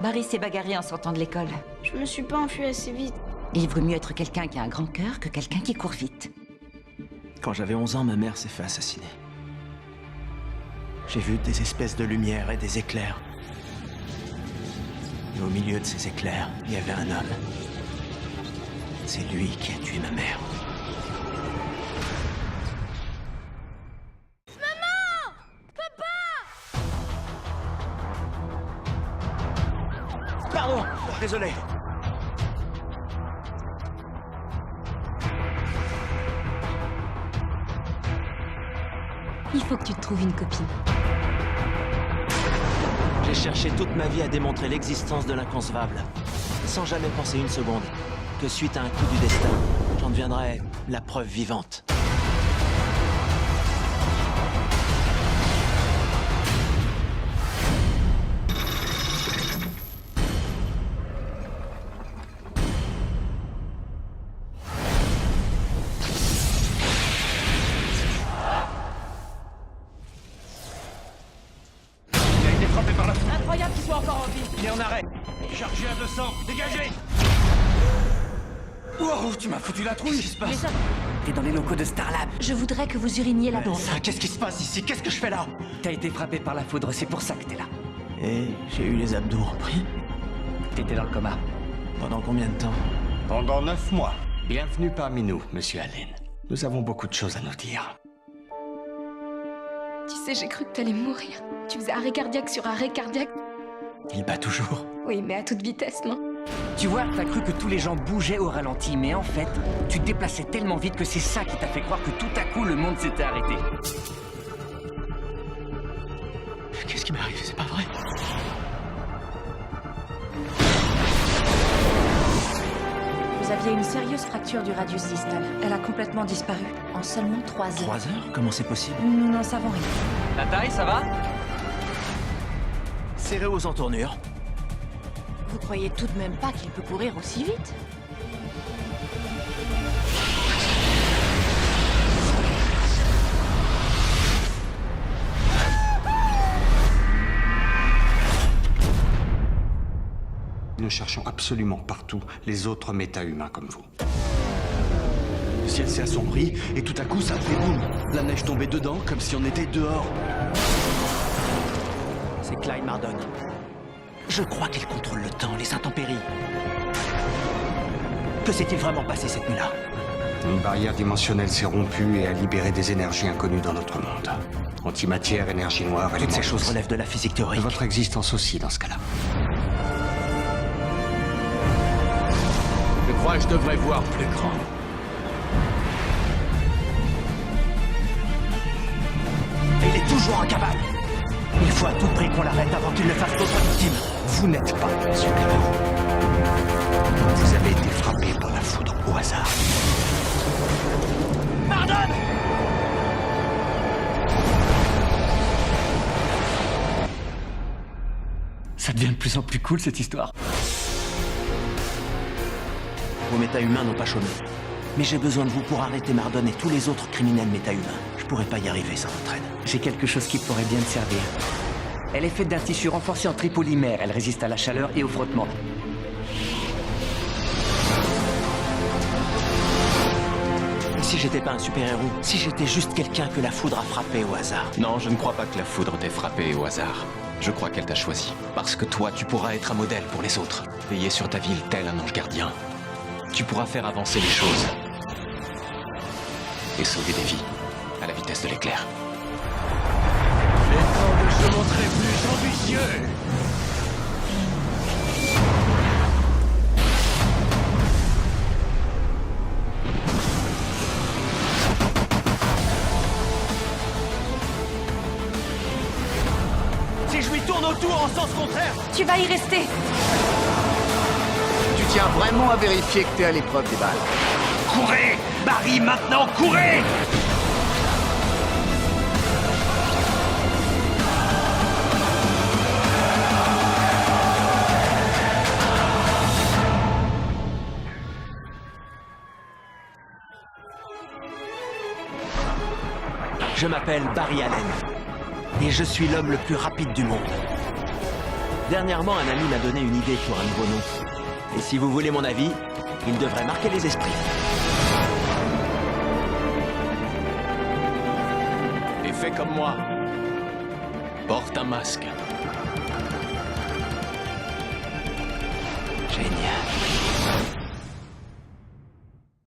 Barry s'est bagarré en sortant de l'école. Je me suis pas enfui assez vite. Il vaut mieux être quelqu'un qui a un grand cœur que quelqu'un qui court vite. Quand j'avais 11 ans, ma mère s'est fait assassiner. J'ai vu des espèces de lumière et des éclairs. Et au milieu de ces éclairs, il y avait un homme. C'est lui qui a tué ma mère. Pardon, désolé. Il faut que tu te trouves une copine. J'ai cherché toute ma vie à démontrer l'existence de l'inconcevable, sans jamais penser une seconde que suite à un coup du destin, j'en deviendrais la preuve vivante. Incroyable qu'il soit encore en vie. Il est en arrêt. Chargé à 200, dégagez! Wow, tu m'as foutu la trouille! Qu'est-ce qui se passe? T'es dans les locaux de Starlab. Je voudrais que vous uriniez là-dedans. Qu'est-ce qui se passe ici? Qu'est-ce que je fais là? T'as été frappé par la foudre, c'est pour ça que t'es là. Et j'ai eu les abdos repris. T'étais dans le coma. Pendant combien de temps? Pendant 9 mois. Bienvenue parmi nous, monsieur Allen. Nous avons beaucoup de choses à nous dire. Tu sais, j'ai cru que t'allais mourir. Tu faisais arrêt cardiaque sur arrêt cardiaque. Il bat toujours. Oui, mais à toute vitesse, non? Tu vois, t'as cru que tous les gens bougeaient au ralenti, mais en fait, tu te déplaçais tellement vite que c'est ça qui t'a fait croire que tout à coup, le monde s'était arrêté. Qu'est-ce qui m'est arrivé? C'est pas vrai. Vous aviez une sérieuse fracture du radius distal. Elle a complètement disparu en seulement 3 heures. 3 heures? Comment c'est possible? Nous n'en savons rien. La taille, ça va? Serré aux entournures. Vous croyez tout de même pas qu'il peut courir aussi vite? Nous cherchons absolument partout les autres méta-humains comme vous. Le ciel s'est assombri et tout à coup ça fait boum. La neige tombait dedans comme si on était dehors. C'est Clyde Mardon. Je crois qu'il contrôle le temps, les intempéries. Que s'est-il vraiment passé cette nuit-là? Une barrière dimensionnelle s'est rompue et a libéré des énergies inconnues dans notre monde. Antimatière, énergie noire, Toutes éléments ces choses force. relèvent de la physique théorique. Votre existence aussi dans ce cas-là. Je crois que je devrais voir plus grand. Il est toujours en cavale. Il faut à tout prix qu'on l'arrête avant qu'il ne fasse d'autres victimes. Vous n'êtes pas un super-héros. Vous avez été frappé par la foudre au hasard. Mardon! Ça devient de plus en plus cool, cette histoire. Vos méta-humains n'ont pas chômé. Mais j'ai besoin de vous pour arrêter Mardon et tous les autres criminels méta-humains. Je pourrais pas y arriver sans votre aide. J'ai quelque chose qui pourrait bien te servir. Elle est faite d'un tissu renforcé en tripolymère. Elle résiste à la chaleur et au frottement. Et si j'étais pas un super-héros? Si j'étais juste quelqu'un que la foudre a frappé au hasard? Non, je ne crois pas que la foudre t'ait frappé au hasard. Je crois qu'elle t'a choisi. Parce que toi, tu pourras être un modèle pour les autres. Veiller sur ta ville tel un ange gardien. Tu pourras faire avancer les choses. Et sauver des vies. À la vitesse de l'éclair. Les temps de se montrer plus ambitieux. Si je lui tourne autour en sens contraire! Tu vas y rester. Tu tiens vraiment à vérifier que t'es à l'épreuve des balles. Courez! Barry, maintenant, courez! Je m'appelle Barry Allen. Et je suis l'homme le plus rapide du monde. Dernièrement, un ami m'a donné une idée pour un nouveau nom. Et si vous voulez mon avis, il devrait marquer les esprits. Et fais comme moi. Porte un masque. Génial.